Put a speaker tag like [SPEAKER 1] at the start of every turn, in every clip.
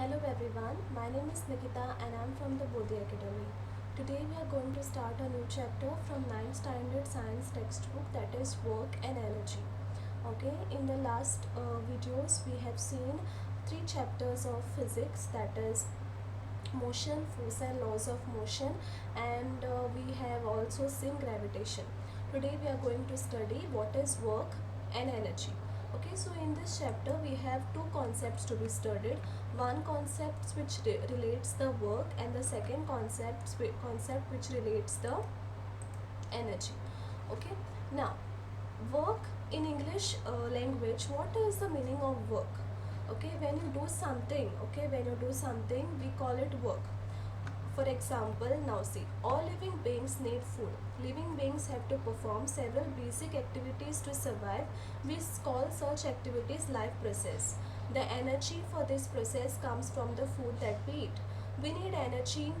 [SPEAKER 1] Hello everyone, my name is Nikita and I'm from the Bodhi Academy. Today we are going to start a new chapter from 9th standard science textbook, that is work and energy. Okay, in the last videos we have seen three chapters of physics, that is motion, force and laws of motion, and we have also seen gravitation. Today we are going to study what is work and energy. Okay, so in this chapter we have two concepts to be studied. One concept which relates the work, and the second concept which relates the energy. Okay, now work in English language, what is the meaning of work? Okay, when you do something, we call it work. For example, now see, all living beings need food. Living beings have to perform several basic activities to survive. We call such activities life process. The energy for this process comes from the food that we eat. We need energy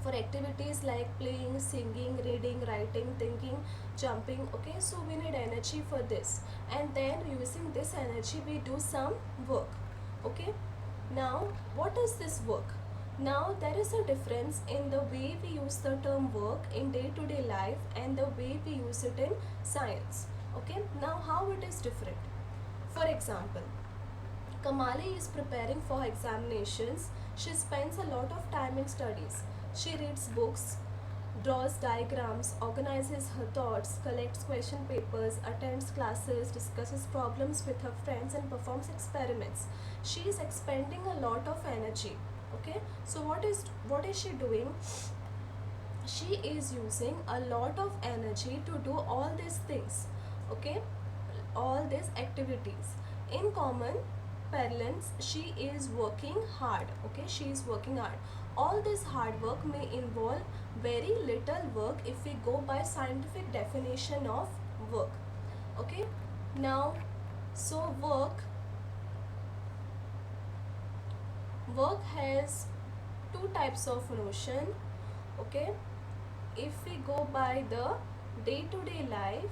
[SPEAKER 1] for activities like playing, singing, reading, writing, thinking, jumping. Okay, so we need energy for this, and then using this energy we do some work. Okay, now what is this work? Now there is a difference in the way we use the term work in day-to-day life and the way we use it in science. Okay, now how it is different? For example, Kamali is preparing for examinations. She spends a lot of time in studies. She reads books, draws diagrams, organizes her thoughts, collects question papers, attends classes, discusses problems with her friends, and performs experiments. She is expending a lot of energy. Okay, so what is she doing? She is using a lot of energy to do all these things. Okay, all these activities. In common parlance, she is working hard. Okay, she is working hard. All this hard work may involve very little work if we go by scientific definition of work. Okay, now so work has two types of notion. Okay, if we go by the day-to-day life,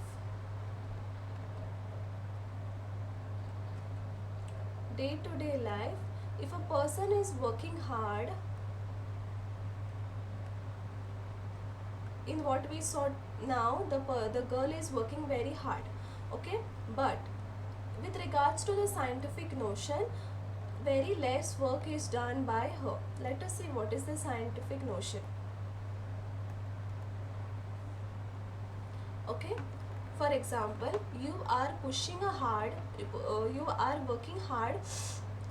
[SPEAKER 1] if a person is working hard, in what we saw now, the girl is working very hard. Okay, but with regards to the scientific notion, very less work is done by her. Let us see what is the scientific notion. Okay, for example, you are working hard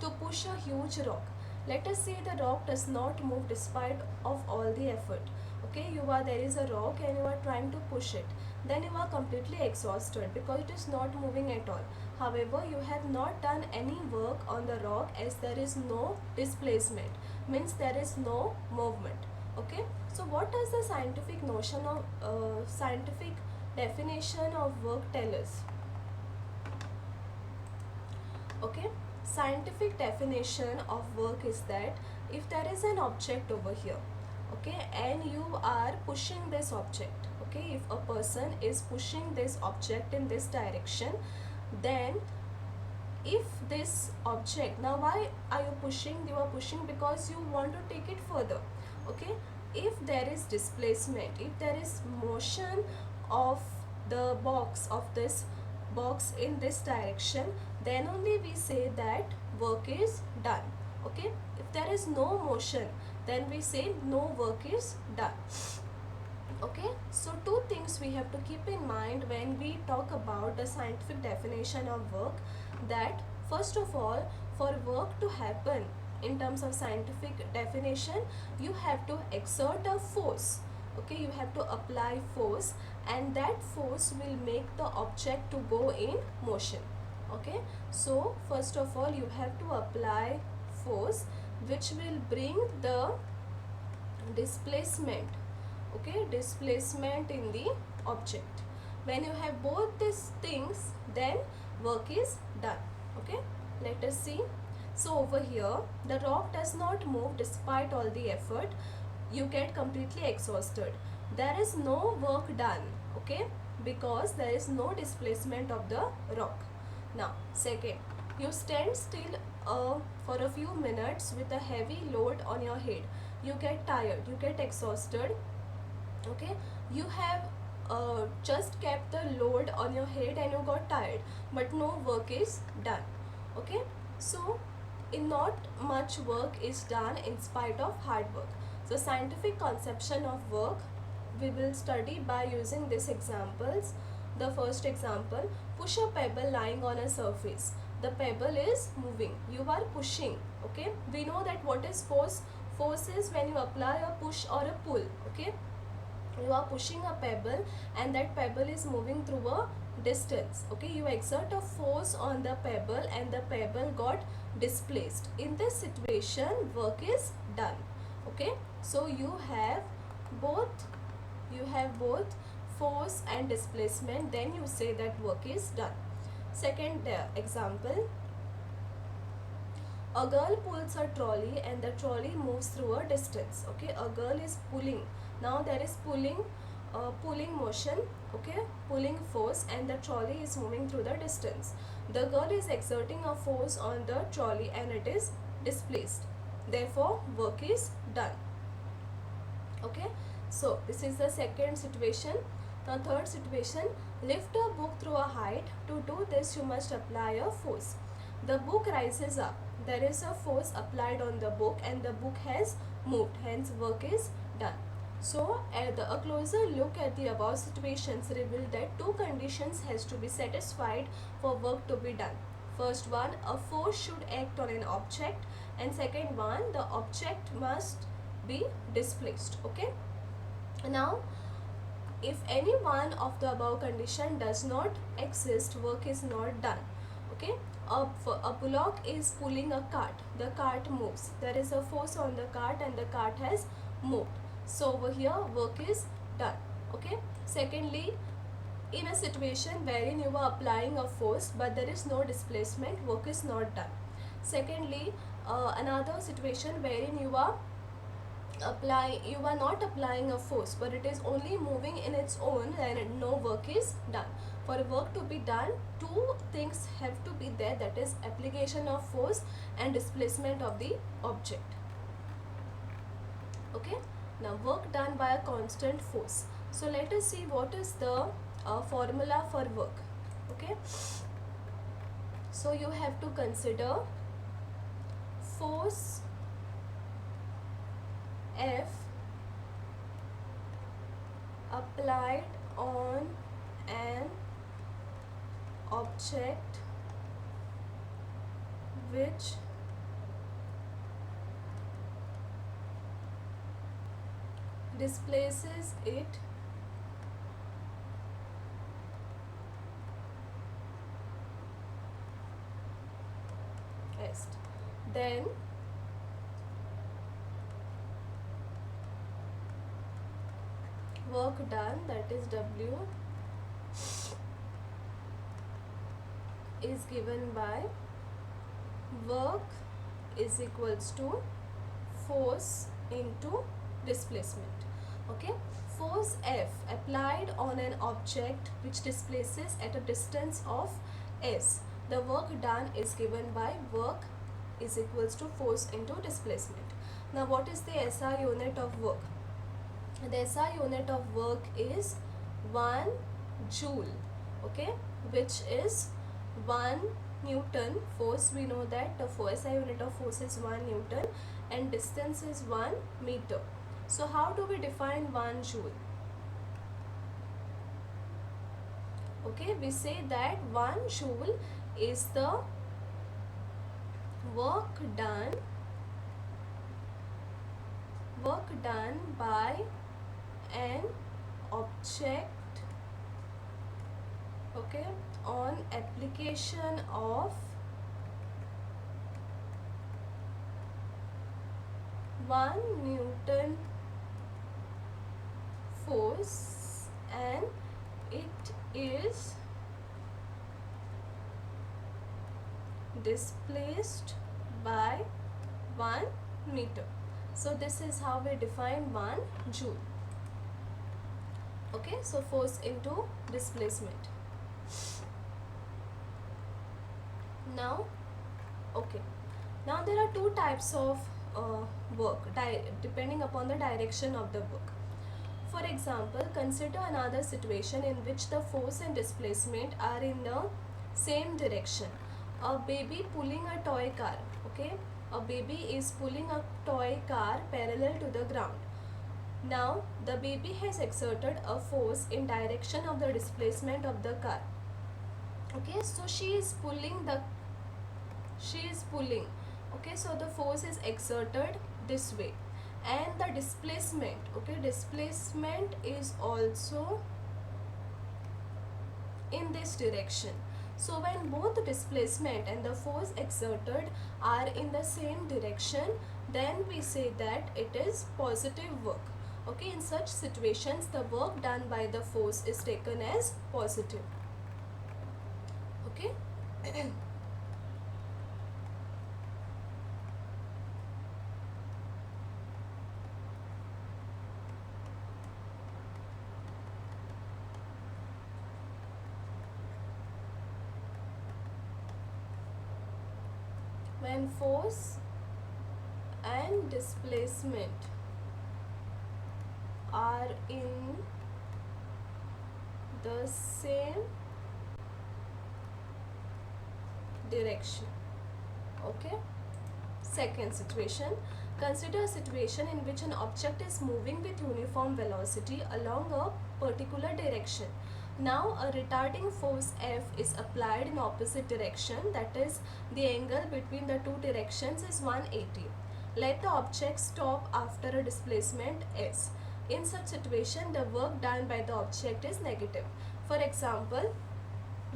[SPEAKER 1] to push a huge rock. Let us say the rock does not move despite of all the effort. Okay, there is a rock and you are trying to push it, then you are completely exhausted because it is not moving at all. However, you have not done any work on the rock as there is no displacement, means there is no movement. Okay, so what does the scientific notion of scientific definition of work tell us? Okay, scientific definition of work is that if there is an object over here, okay, and you are pushing this object, okay, if a person is pushing this object in this direction, then if this object, now why are you pushing? You are pushing because you want to take it further. Okay, if there is displacement, if there is motion of the box, of this box in this direction, then only we say that work is done. Okay, if there is no motion, then we say no work is done. Okay, so two things we have to keep in mind when we talk about the scientific definition of work, that first of all, for work to happen in terms of scientific definition, you have to exert a force. Okay, you have to apply force, and that force will make the object to go in motion. Okay, so first of all you have to apply force which will bring the displacement. Okay, displacement in the object. When you have both these things, then work is done. Okay, let us see. So over here, the rock does not move despite all the effort. You get completely exhausted. There is no work done. Okay, because there is no displacement of the rock. Now second, You stand still for a few minutes with a heavy load on your head. You get tired, you get exhausted. Okay, you have just kept the load on your head and you got tired, but no work is done. Okay, so in not much work is done in spite of hard work. So scientific conception of work we will study by using these examples. The first example: push a pebble lying on a surface. The pebble is moving, you are pushing. Okay, we know that what is force. Force is when you apply a push or a pull. Okay, you are pushing a pebble and that pebble is moving through a distance. Okay, you exert a force on the pebble and the pebble got displaced. In this situation, work is done. Okay, so both you have both force and displacement, then you say that work is done. Second example: a girl pulls a trolley and the trolley moves through a distance. Okay, a girl is pulling. Now there is pulling motion. Okay, pulling force, and the trolley is moving through the distance. The girl is exerting a force on the trolley and it is displaced. Therefore, work is done. Okay, so this is the second situation. Now third situation: lift a book through a height. To do this, you must apply a force. The book rises up. There is a force applied on the book and the book has moved. Hence, work is done. So, a closer look at the above situations reveal that two conditions has to be satisfied for work to be done. First one, a force should act on an object, and second one, the object must be displaced. Okay. Now, if any one of the above condition does not exist, work is not done. Okay, a bullock is pulling a cart. The cart moves. There is a force on the cart and the cart has moved. So over here, work is done. Okay. Secondly, in a situation wherein you are applying a force but there is no displacement, work is not done. Secondly, another situation wherein you are not applying a force but it is only moving in its own, and no work is done. For work to be done, two things have to be there, that is application of force and displacement of the object. Okay, now work done by a constant force. So let us see what is the formula for work. Okay, so you have to consider force F applied on an object which displaces it S. Then work done, that is W, is given by work is equals to force into displacement. Okay, force F applied on an object which displaces at a distance of S. The work done is given by work is equals to force into displacement. Now what is the SI unit of work? The SI unit of work is 1 joule. Okay, which is 1 Newton force. We know that the SI unit of force is 1 Newton and distance is 1 meter. So how do we define 1 joule? Okay, we say that 1 joule is the work done by an object, okay, on application of 1 Newton force, and it is displaced by 1 meter. So this is how we define 1 joule. Okay, so force into displacement. Now Okay. Now there are two types of work depending upon the direction of the work. For example, consider another situation in which the force and displacement are in the same direction. A baby pulling a toy car. Okay, a baby is pulling a toy car parallel to the ground. Now the baby has exerted a force in direction of the displacement of the car. Okay, so she is pulling. Okay, so the force is exerted this way, and the displacement, okay, displacement is also in this direction. So when both the displacement and the force exerted are in the same direction, then we say that it is positive work. Okay, in such situations the work done by the force is taken as positive. Okay. When force and displacement are in the same direction. Okay. Second situation, consider a situation in which an object is moving with uniform velocity along a particular direction. Now a retarding force F is applied in opposite direction, that is the angle between the two directions is 180. Let the object stop after a displacement S. In such situation the work done by the object is negative. For example,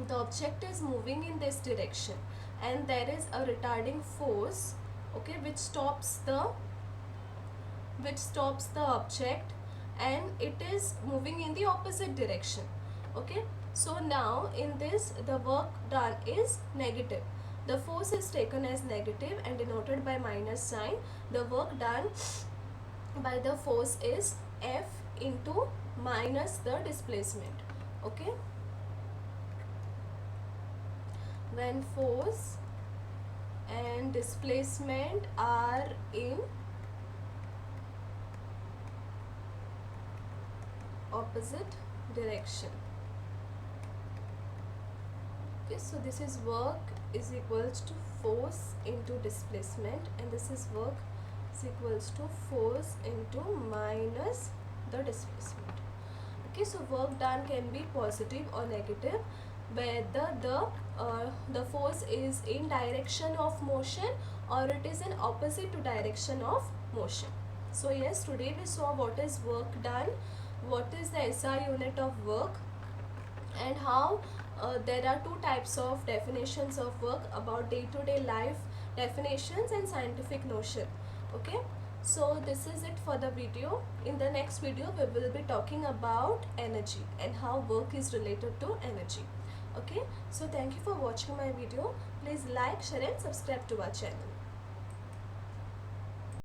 [SPEAKER 1] the object is moving in this direction and there is a retarding force, okay, which stops the object, and it is moving in the opposite direction. Okay, so now in this the work done is negative. The force is taken as negative and denoted by minus sign. The work done by the force is F into minus the displacement. Okay, when force and displacement are in opposite direction. Okay, so this is work is equals to force into displacement, and this is work is equals to force into minus the displacement. Okay, so work done can be positive or negative, whether the force is in direction of motion or it is in opposite to direction of motion. So yes, today we saw what is work done, what is the SI unit of work, and how there are two types of definitions of work about day-to-day life definitions and scientific notion. Okay, so this is it for the video. In the next video we will be talking about energy and how work is related to energy. Okay, so thank you for watching my video. Please like, share and subscribe to our channel.